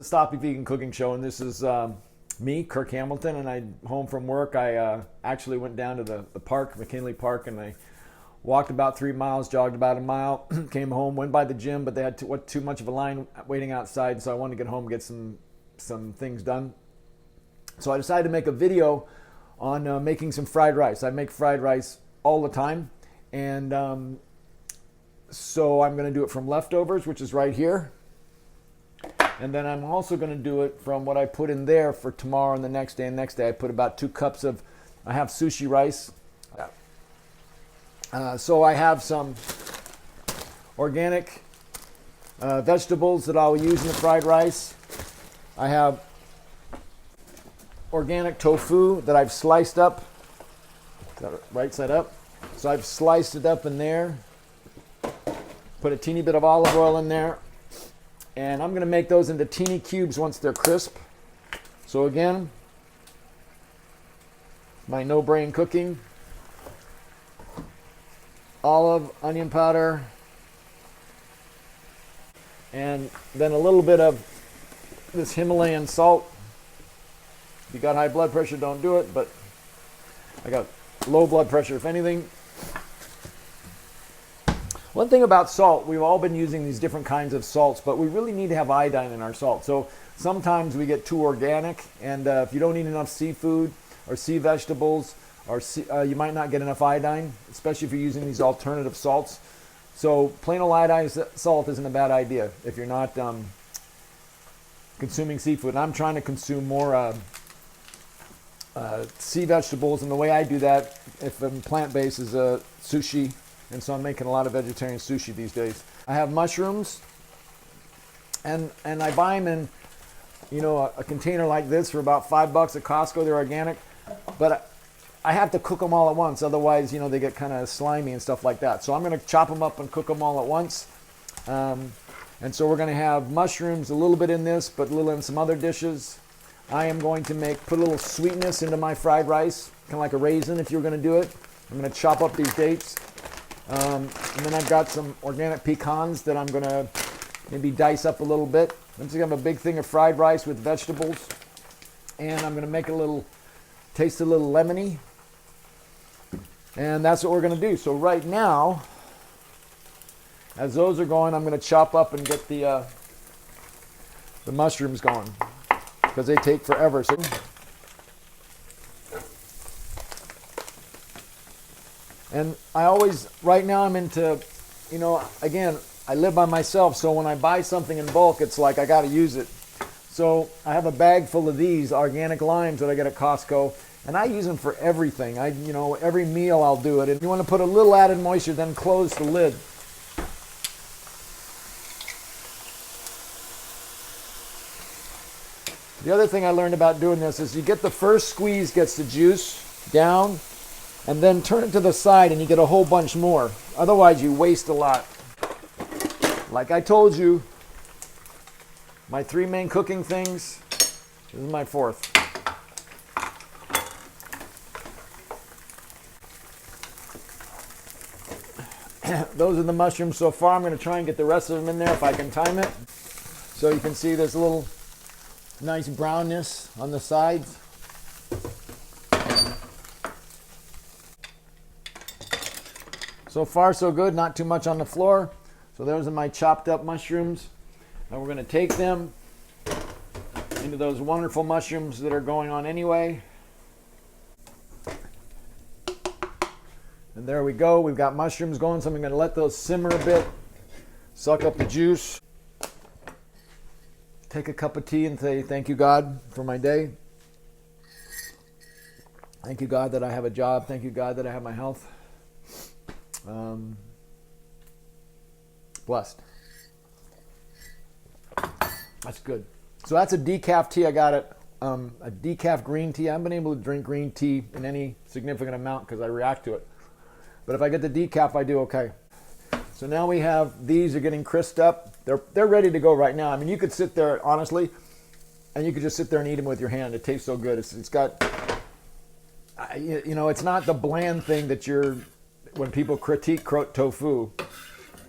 Stoppy Vegan Cooking Show, and this is me, Kirk Hamilton, and I'm home from work. I actually went down to the park, McKinley Park, and I walked about 3 miles, jogged about a mile, came home, went by the gym, but they had too much of a line waiting outside, so I wanted to get home and get some things done. So I decided to make a video on making some fried rice. I make fried rice all the time, and so I'm going to do it from leftovers, which is right here. And then I'm also going to do it from what I put in there for tomorrow and the next day. And next day I put about 2 cups of, I have sushi rice. So I have some organic vegetables that I'll use in the fried rice. I have organic tofu that I've sliced up. Got it right side up. So I've sliced it up in there. Put a teeny bit of olive oil in there. And I'm going to make those into teeny cubes once they're crisp. So again, my no-brain cooking. Olive, onion powder, and then a little bit of this Himalayan salt. If you got high blood pressure, don't do it, but I got low blood pressure, if anything. One thing about salt, we've all been using these different kinds of salts, but we really need to have iodine in our salt. So sometimes we get too organic, and if you don't eat enough seafood or sea vegetables, or you might not get enough iodine, especially if you're using these alternative salts. So plain old iodized salt isn't a bad idea if you're not consuming seafood. And I'm trying to consume more sea vegetables, and the way I do that, if I'm plant-based, is sushi. And so I'm making a lot of vegetarian sushi these days. I have mushrooms, and I buy them in, you know, a container like this for about $5 at Costco. They're organic, but I have to cook them all at once. Otherwise, you know, they get kind of slimy and stuff like that. So I'm going to chop them up and cook them all at once. And so we're going to have mushrooms, a little bit in this, but a little in some other dishes. I am going to put a little sweetness into my fried rice, kind of like a raisin if you're going to do it. I'm going to chop up these dates. And then I've got some organic pecans that I'm going to maybe dice up a little bit. I'm just going to have a big thing of fried rice with vegetables. And I'm going to make it taste a little lemony. And that's what we're going to do. So right now, as those are going, I'm going to chop up and get the mushrooms going, because they take forever. So and right now I'm into, you know, again, I live by myself, so when I buy something in bulk, it's like I got to use it. So I have a bag full of these organic limes that I get at Costco, and I use them for everything. You know, every meal I'll do it. And you want to put a little added moisture, then close the lid. The other thing I learned about doing this is you get the first squeeze gets the juice down, and then turn it to the side and you get a whole bunch more. Otherwise you waste a lot. Like I told you, my 3 main cooking things, this is my 4th. Those are the mushrooms so far. I'm going to try and get the rest of them in there if I can time it. So you can see there's a little nice brownness on the sides. So far so good, not too much on the floor. So those are my chopped up mushrooms. And we're going to take them into those wonderful mushrooms that are going on anyway. And there we go. We've got mushrooms going, so I'm going to let those simmer a bit, suck up the juice, take a cup of tea and say thank you, God, for my day. Thank you, God, that I have a job. Thank you, God, that I have my health. Blessed. That's good. So that's a decaf tea. I got it. A decaf green tea. I haven't been able to drink green tea in any significant amount because I react to it. But if I get the decaf, I do okay. So now we have, these are getting crisped up. They're ready to go right now. I mean, you could sit there, honestly, and you could just sit there and eat them with your hand. It tastes so good. It's got, you know, it's not the bland thing that when people critique tofu.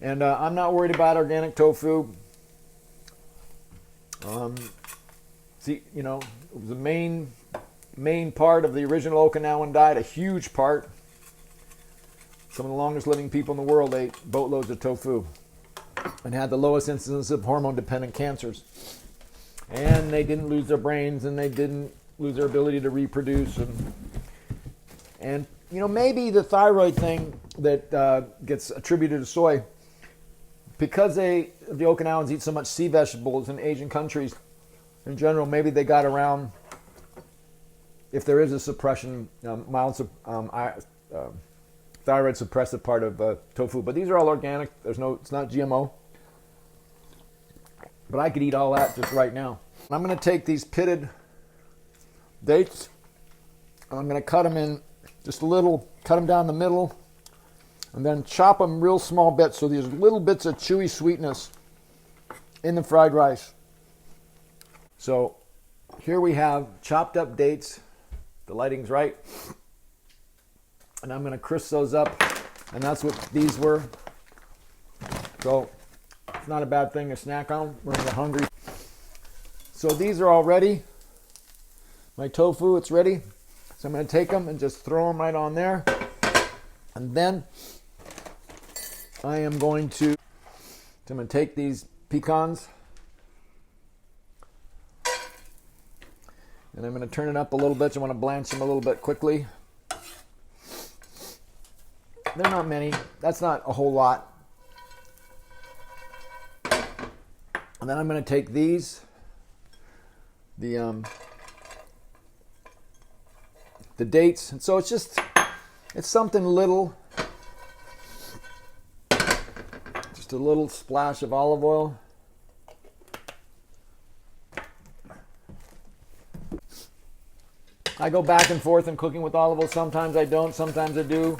And I'm not worried about organic tofu. See, you know, it was the main part of the original Okinawan diet, a huge part. Some of the longest living people in the world ate boatloads of tofu and had the lowest incidence of hormone-dependent cancers. And they didn't lose their brains, and they didn't lose their ability to reproduce. And you know, maybe the thyroid thing that gets attributed to soy, because the Okinawans eat so much sea vegetables in Asian countries in general, maybe they got around, if there is a suppression, mild thyroid suppressive part of tofu. But these are all organic. It's not GMO. But I could eat all that just right now. I'm going to take these pitted dates, and I'm going to cut them in just a little, cut them down the middle, and then chop them real small bits so there's little bits of chewy sweetness in the fried rice. So here we have chopped up dates. The lighting's right. And I'm going to crisp those up, and that's what these were. So it's not a bad thing to snack on when you're hungry. So these are all ready. My tofu, it's ready. So I'm going to take them and just throw them right on there. And then I am going to take these pecans, and I'm going to turn it up a little bit. I want to blanch them a little bit quickly. They're not many. That's not a whole lot. And then I'm going to take these, the dates. And so it's something little. Just a little splash of olive oil. I go back and forth in cooking with olive oil. Sometimes I don't, sometimes I do.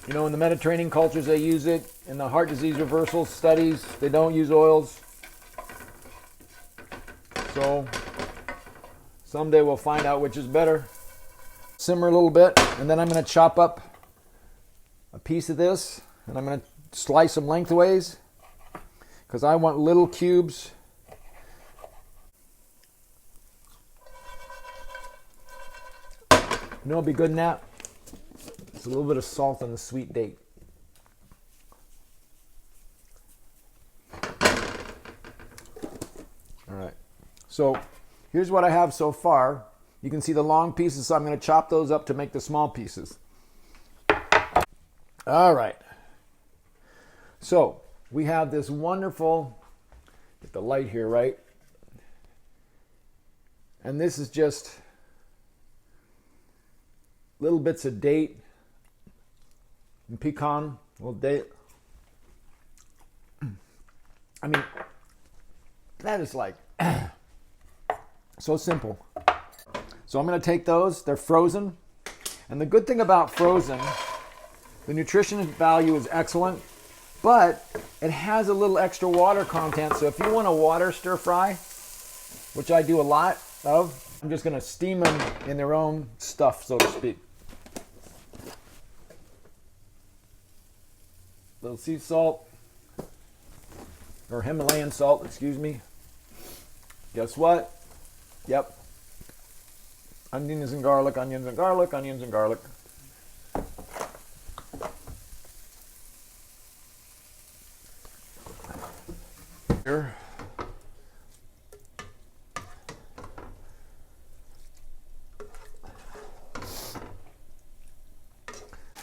You know, in the Mediterranean cultures, they use it. In the heart disease reversal studies, they don't use oils. So, someday we'll find out which is better. Simmer a little bit, and then I'm going to chop up a piece of this, and I'm going to slice them lengthways, because I want little cubes. You know what'd be good in that? It's a little bit of salt on the sweet date. All right. So here's what I have so far. You can see the long pieces, so I'm going to chop those up to make the small pieces. All right. So we have this wonderful, get the light here right. And this is just little bits of date and pecan, little date. I mean, that is like so simple. So I'm going to take those. They're frozen. And the good thing about frozen, the nutrition value is excellent, but it has a little extra water content. So if you want a water stir fry, which I do a lot of, I'm just going to steam them in their own stuff, so to speak. Little sea salt, or Himalayan salt, excuse me. Guess what? Yep. Onions and garlic, onions and garlic, onions and garlic. Here.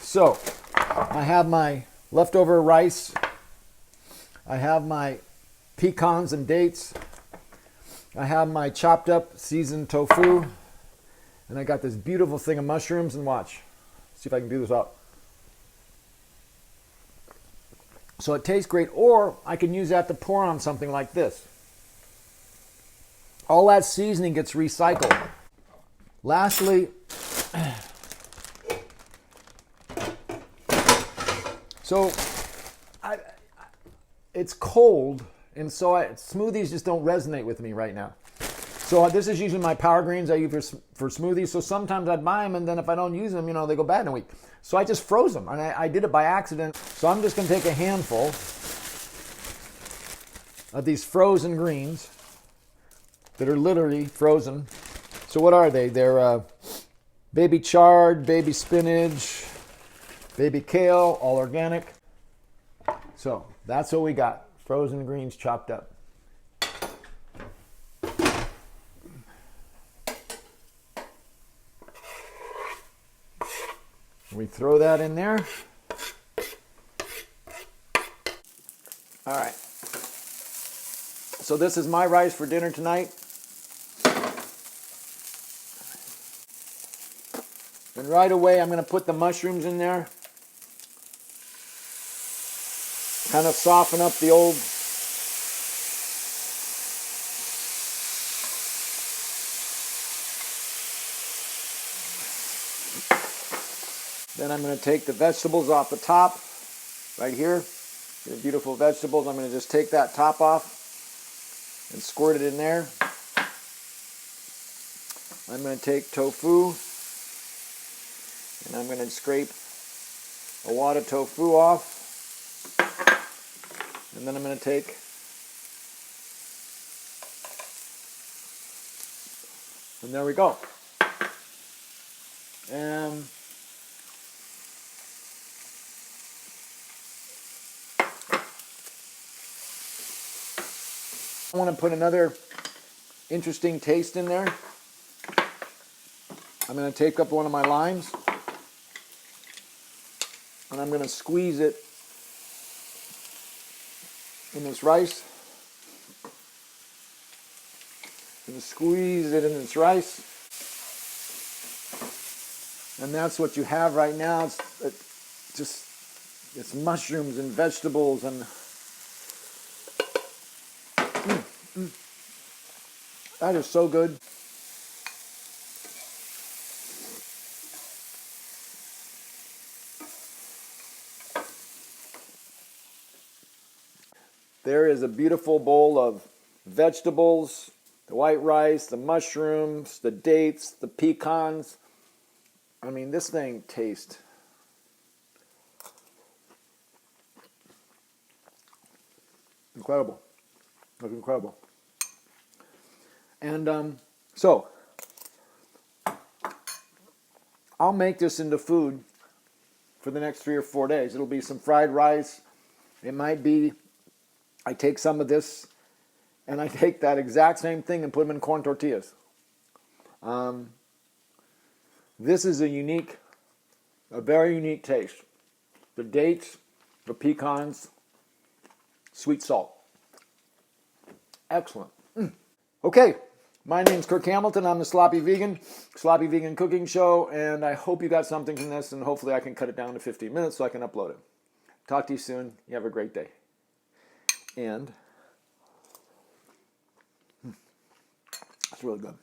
So, I have my leftover rice. I have my pecans and dates. I have my chopped up seasoned tofu. And I got this beautiful thing of mushrooms, and watch. See if I can do this up. So it tastes great, or I can use that to pour on something like this. All that seasoning gets recycled. Lastly, so it's cold, and so smoothies just don't resonate with me right now. So this is usually my power greens I use for smoothies. So sometimes I'd buy them, and then if I don't use them, they go bad in a week. So I just froze them, and I did it by accident. So I'm just going to take a handful, of these frozen greens that are literally frozen. So what are they? They're baby chard, baby spinach, baby kale, all organic. So that's what we got. Frozen greens chopped up. We throw that in there. All right. So this is my rice for dinner tonight. And right away I'm going to put the mushrooms in there. Kind of soften up the old Then I'm going to take the vegetables off the top right here. The beautiful vegetables. I'm going to just take that top off and squirt it in there. I'm going to take tofu and I'm going to scrape a wad of tofu off. And then I'm going to take and there we go. And I want to put another interesting taste in there. I'm going to take up one of my limes and I'm going to squeeze it in this rice. I'm going to squeeze it in this rice. And that's what you have right now. It's mushrooms and vegetables and that is so good. There is a beautiful bowl of vegetables, the white rice, the mushrooms, the dates, the pecans. I mean, this thing tastes incredible. It's incredible. And so, I'll make this into food for the next 3 or 4 days. It'll be some fried rice. It might be, I take some of this and I take that exact same thing and put them in corn tortillas. This is a very unique taste. The dates, the pecans, sweet salt. Excellent. Okay, my name's Kirk Hamilton. I'm the Sloppy Vegan Cooking Show, and I hope you got something from this, and hopefully I can cut it down to 15 minutes so I can upload it. Talk to you soon. You have a great day. And it's really good.